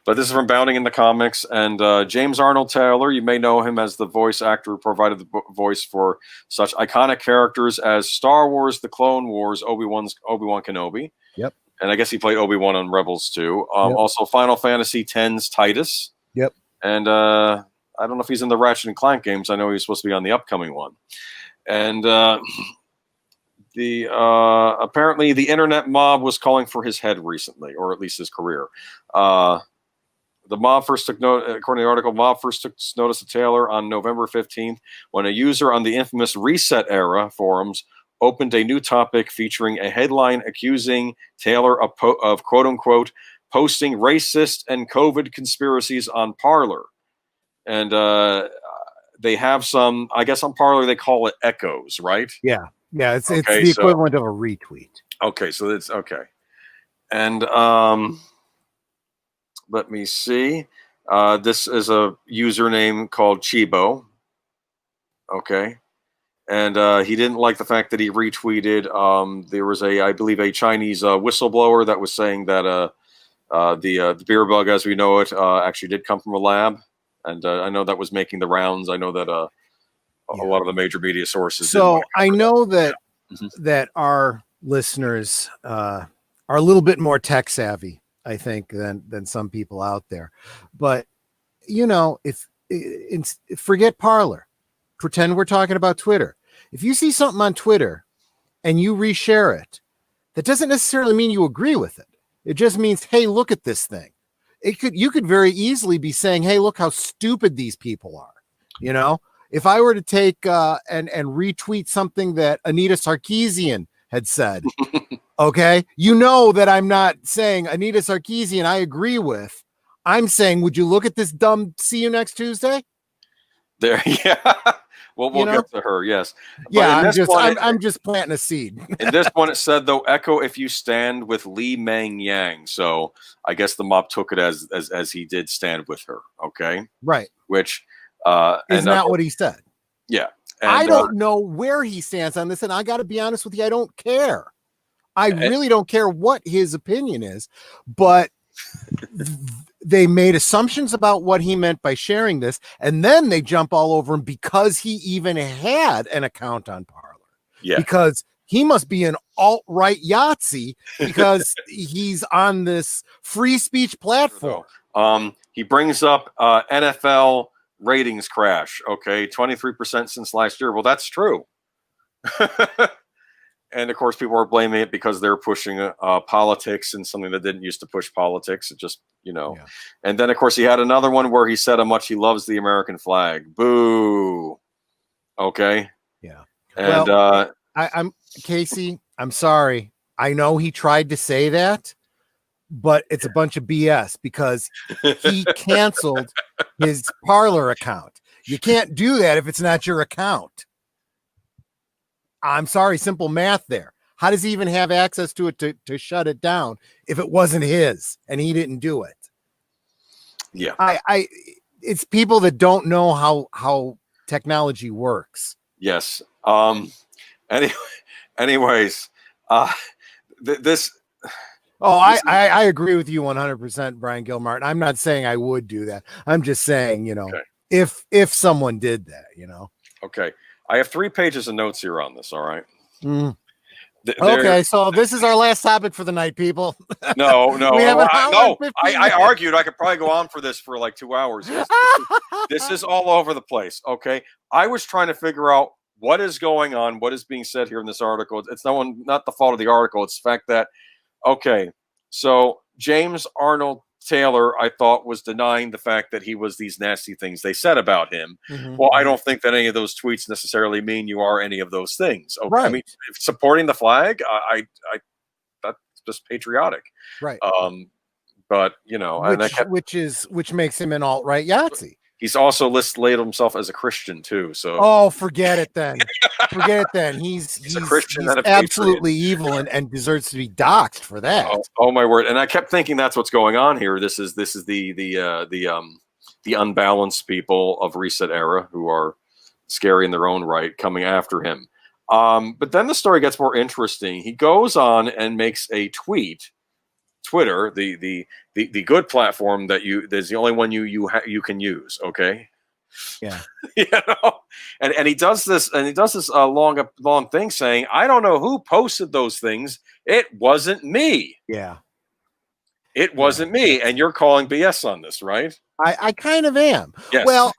But this is from Bounding in the Comics, and James Arnold Taylor, you may know him as the voice actor who provided the voice for such iconic characters as Star Wars, The Clone Wars, Obi-Wan Kenobi. Yep. And I guess he played Obi-Wan on Rebels too. Yep. Also Final Fantasy X's Titus. Yep. And I don't know if he's in the Ratchet and Clank games. I know he's supposed to be on the upcoming one. And apparently the internet mob was calling for his head recently, or at least his career. The mob first took note, according to the article, mob first took notice of Taylor on November 15th when a user on the infamous Reset Era forums opened a new topic featuring a headline accusing Taylor of quote-unquote posting racist and COVID conspiracies on Parler. And they have some, I guess on Parler they call it echoes, right? Yeah. Yeah, it's the equivalent of a retweet. Okay, so it's okay. And let me see. This is a username called Chibo. Okay. And he didn't like the fact that he retweeted. There was I believe, a Chinese whistleblower that was saying that the beer bug, as we know it, actually did come from a lab. And I know that was making the rounds. I know that a lot of the major media sources. So I know that that our listeners are a little bit more tech savvy, I think, than some people out there. But if forget Parler, pretend we're talking about Twitter. If you see something on Twitter and you reshare it, that doesn't necessarily mean you agree with it. It just means, hey, look at this thing. You could very easily be saying, hey, look how stupid these people are. If I were to take and retweet something that Anita Sarkeesian had said, okay, that I'm not saying Anita Sarkeesian I agree with. I'm saying, would you look at this dumb see you next Tuesday? There, yeah. We'll get to her, yes. Yeah, I'm just planting a seed. In this one, it said, though, echo if you stand with Li Meng Yang. So I guess the mob took it as he did stand with her, okay? Right. Which is not what he said. Yeah. And, I don't know where he stands on this, and I got to be honest with you, I don't care. I really don't care what his opinion is, but they made assumptions about what he meant by sharing this, and then they jump all over him because he even had an account on Parler. Yeah. Because he must be an alt-right Yahtzee because he's on this free speech platform. He brings up NFL ratings crash. Okay, 23% since last year. Well, that's true. And of course, people are blaming it because they're pushing politics and something that didn't used to push politics. It just, Yeah. And then, of course, he had another one where he said how much he loves the American flag. Boo. Okay. Yeah. And I'm Casey. I'm sorry. I know he tried to say that, but it's a bunch of BS because he canceled his Parler account. You can't do that if it's not your account. I'm sorry, simple math there. How does he even have access to it to shut it down if it wasn't his and he didn't do it? Yeah. It's people that don't know how technology works. Yes. Anyways, this. I agree with you 100%, Brian Gilmartin. I'm not saying I would do that. I'm just saying, okay. if someone did that, Okay. I have 3 pages of notes here on this. All right. Okay. So this is our last topic for the night, people. No. I minutes. argued I could probably go on for this for like 2 hours. This is all over the place. Okay. I was trying to figure out what is going on, what is being said here in this article. It's not the fault of the article. It's the fact that, okay, so James Arnold Taylor, I thought, was denying the fact that he was these nasty things they said about him. Mm-hmm. Well, I don't think that any of those tweets necessarily mean you are any of those things. Okay. Right. I mean, supporting the flag, I that's just patriotic. Right. But which makes him an alt-right Yahtzee. He's also labeled himself as a Christian too. So forget it then. He's a Christian, he's absolutely evil and deserves to be doxxed for that. Oh my word! And I kept thinking that's what's going on here. This is the unbalanced people of Reset Era who are scary in their own right coming after him. But then the story gets more interesting. He goes on and makes a tweet Twitter, the good platform that's the only one you can use. Okay. Yeah. You know, and he does this long thing saying, I don't know who posted those things. It wasn't me. Yeah. It wasn't me. And you're calling BS on this, right? I kind of am. Yes. Well,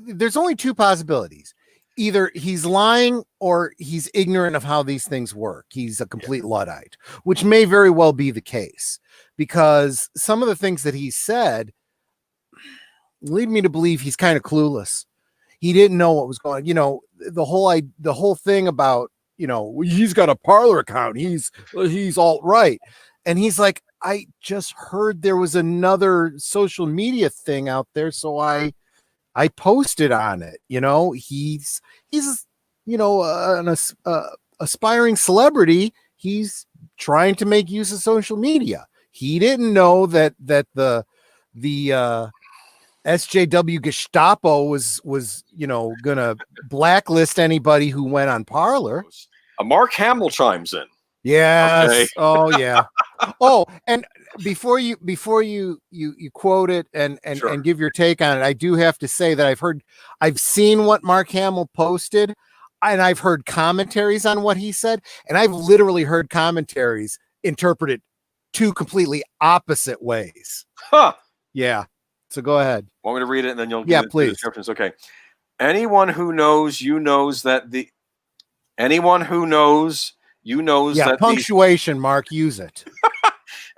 there's only two possibilities. Either he's lying or he's ignorant of how these things work. He's a complete Luddite, which may very well be the case, because some of the things that he said lead me to believe he's kind of clueless. He didn't know what was going on. You know, the whole thing about, you know, he's got a Parler account. He's alt-right. And he's like, I just heard there was another social media thing out there, so I posted on it. You know, he's you know, an aspiring celebrity. He's trying to make use of social media. He didn't know that the SJW Gestapo was you know, gonna blacklist anybody who went on Parler. Mark Hamill chimes in. Yes. Okay. Oh yeah. Oh, and before you quote it and Sure. and give your take on it, I do have to say that I've seen what Mark Hamill posted, and I've heard commentaries on what he said, and I've literally heard commentaries interpreted two completely opposite ways. Huh. Yeah. So go ahead. Want me to read it and then you'll Yeah, give please. the descriptions? Okay. Anyone who knows you knows that the anyone who knows you knows that punctuation, Mark, use it.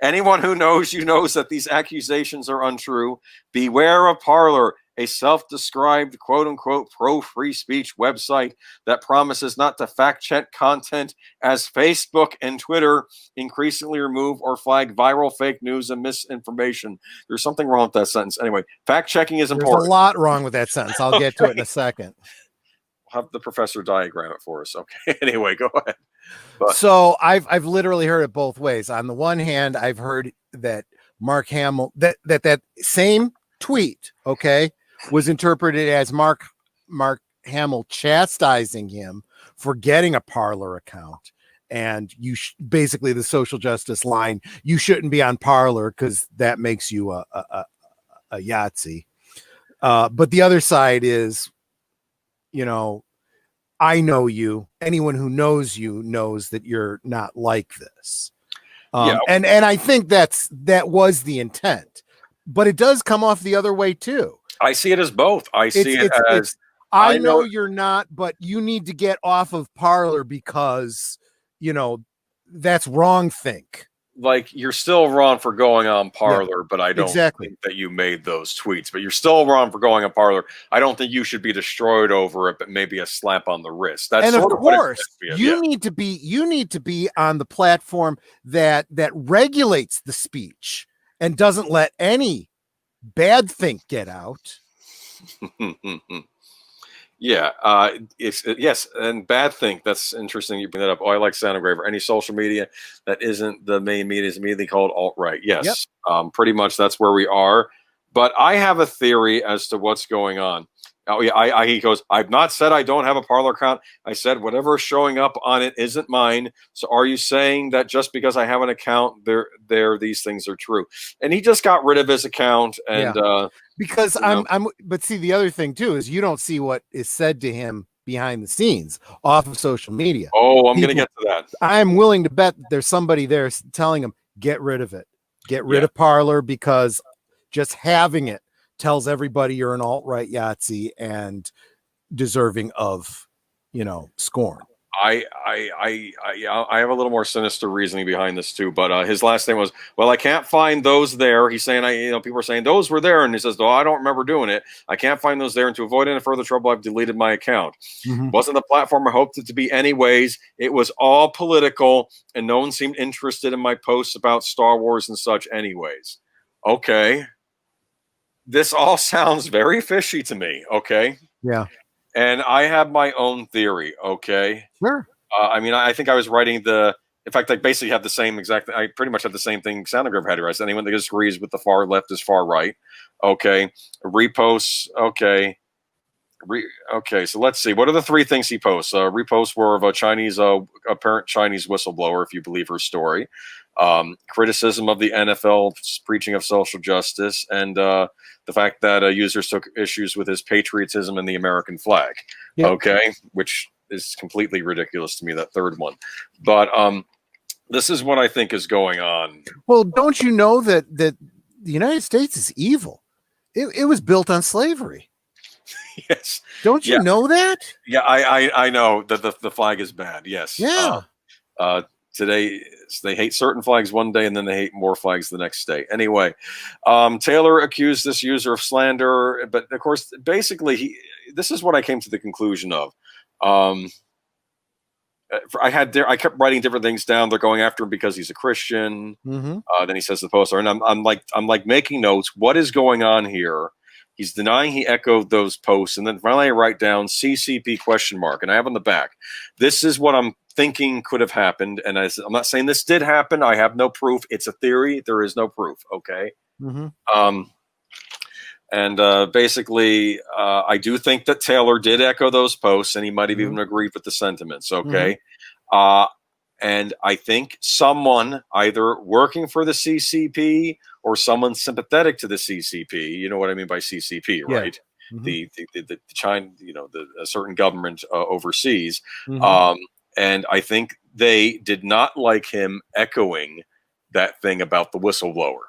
Anyone who knows you knows that these accusations are untrue. Beware of Parler, a self-described quote-unquote pro-free speech website that promises not to fact-check content, as Facebook and Twitter increasingly remove or flag viral fake news and misinformation. There's something wrong with that sentence. Anyway, fact-checking is important. There's a lot wrong with that sentence. I'll get to it in a second. Have the professor diagram it for us. Okay. Anyway, go ahead. But. So I've literally heard it both ways. On the one hand, I've heard that Mark Hamill, that same tweet, okay, was interpreted as Mark Hamill chastising him for getting a Parler account. And basically the social justice line, you shouldn't be on Parler because that makes you a Yahtzee. But the other side is, you know, I know you. Anyone who knows you knows that you're not like this. And I think that was the intent, but it does come off the other way too. I see it as both. I see it as I know you're not, but you need to get off of Parler because, you know, that's wrong think. Like, you're still wrong for going on Parler, but I don't think that you made those tweets. But you're still wrong for going on Parler. I don't think you should be destroyed over it, but maybe a slap on the wrist. That's and of course you need to be on the platform that regulates the speech and doesn't let any bad think get out. Yeah, yes, and bad think. That's interesting. You bring that up. Oh, I like sound engraver. Any social media that isn't the main media is immediately called alt-right. Yes, pretty much that's where we are. But I have a theory as to what's going on. Oh, yeah, he goes, I've not said I don't have a Parler account. I said whatever is showing up on it isn't mine. So are you saying that just because I have an account, these things are true? And he just got rid of his account. And because but see, the other thing too is you don't see what is said to him behind the scenes off of social media. Oh, I'm going to get to that. I'm willing to bet there's somebody there telling him, get rid of it. Get rid of Parler, because just having it tells everybody you're an alt-right Yahtzee and deserving of, you know, scorn. I have a little more sinister reasoning behind this too, but his last name was, well, I can't find those there. He's saying, people are saying those were there, and he says, oh, I don't remember doing it. I can't find those there, and to avoid any further trouble, I've deleted my account. Wasn't the platform I hoped it to be anyways. It was all political, and no one seemed interested in my posts about Star Wars and such anyways. Okay. This all sounds very fishy to me, okay? Yeah. And I have my own theory, okay? Sure. I mean, I think I was writing in fact, I basically have the same I pretty much have the same thing Soundograph had to write. Anyone that disagrees with the far left is far right, okay? Reposts, okay. Okay, so let's see. What are the three things he posts? Reposts were of a Chinese, apparent Chinese whistleblower, if you believe her story. Criticism of the NFL's preaching of social justice, and the fact that users took issues with his patriotism and the American flag. Yep. Okay, which is completely ridiculous to me, that third one. But this is what I think is going on. Well, don't you know that the United States is evil? It was built on slavery. Yes. Don't you know that? Yeah, I know that the flag is bad. Yes. Yeah. Today they hate certain flags one day and then they hate more flags the next day. Anyway, Taylor accused this user of slander, but of course, basically, this is what I came to the conclusion of. I kept writing different things down. They're going after him because he's a Christian. Mm-hmm. Then he says the poster, and I'm like making notes. What is going on here? He's denying he echoed those posts, and then finally I write down CCP ? And I have on the back. This is what I'm thinking could have happened, and I'm not saying this did happen. I have no proof. It's a theory. There is no proof. Okay. Mm-hmm. Basically, I do think that Taylor did echo those posts, and he might have even agreed with the sentiments. Okay. And I think someone either working for the CCP or someone sympathetic to the CCP, you know what I mean by CCP, right? Yeah. Mm-hmm. The China, a certain government overseas. Mm-hmm. And I think they did not like him echoing that thing about the whistleblower.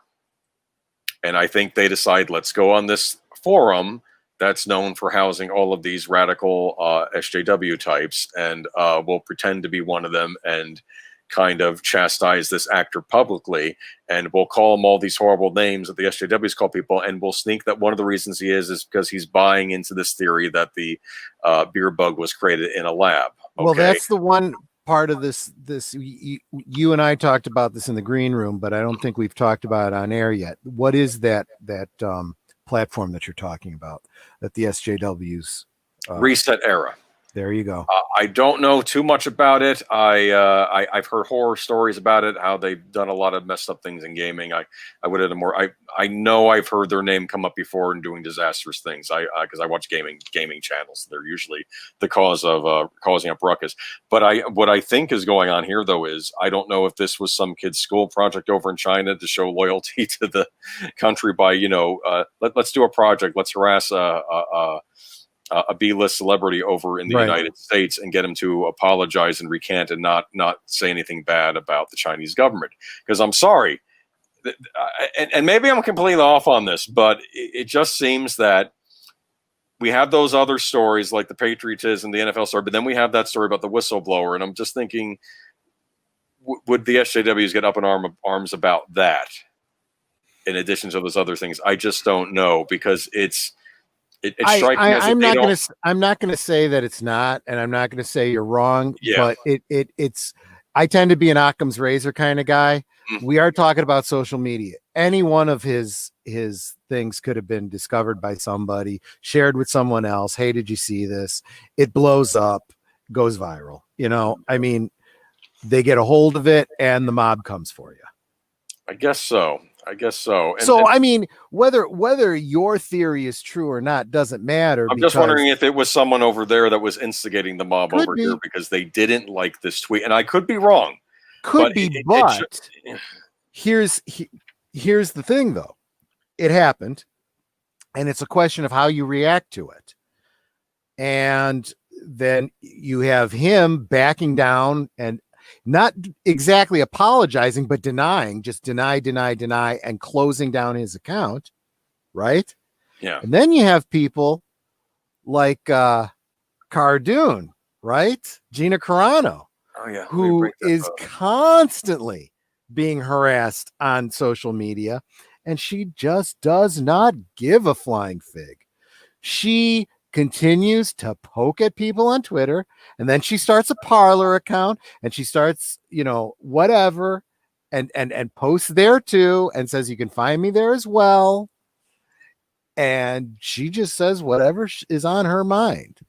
And I think they decide, let's go on this forum that's known for housing all of these radical SJW types, and we'll pretend to be one of them and kind of chastise this actor publicly, and we'll call him all these horrible names that the SJWs call people, and we'll sneak that one of the reasons he is because he's buying into this theory that the beer bug was created in a lab. Okay? Well, that's the one part of this. You and I talked about this in the green room, but I don't think we've talked about it on air yet. What is that platform that you're talking about, that the SJWs Reset Era. There you go. I don't know too much about it. I've heard horror stories about it, how they've done a lot of messed up things in gaming. I would have more. I know I've heard their name come up before in doing disastrous things. Because I watch gaming channels. They're usually the cause of causing up ruckus. But what I think is going on here, though, is I don't know if this was some kid's school project over in China to show loyalty to the country by let's do a project. Let's harass a B-list celebrity over in the United States and get him to apologize and recant and not say anything bad about the Chinese government. Because I'm sorry, and maybe I'm completely off on this, but it just seems that we have those other stories like the patriotism, the NFL story, but then we have that story about the whistleblower, and I'm just thinking, would the SJWs get up in arms about that in addition to those other things? I just don't know, because it's I'm not going to say that it's not, and I'm not going to say you're wrong. Yeah. But it's. I tend to be an Occam's razor kind of guy. Mm-hmm. We are talking about social media. Any one of his things could have been discovered by somebody, shared with someone else. Hey, did you see this? It blows up, goes viral. I mean, they get a hold of it, and the mob comes for you. I guess so. I mean, whether your theory is true or not doesn't matter. I'm just wondering if it was someone over there that was instigating the mob over here because they didn't like this tweet, and I could be wrong. But here's the thing, though. It happened, and it's a question of how you react to it. And then you have him backing down and not exactly apologizing, but denying, just deny, and closing down his account. Right. Yeah. And then you have people like Cardoon, right? Gina Carano, who is constantly being harassed on social media, and she just does not give a flying fig. She continues to poke at people on Twitter, and then she starts a Parler account, and she starts, whatever, and posts there too, and says you can find me there as well. And she just says whatever is on her mind.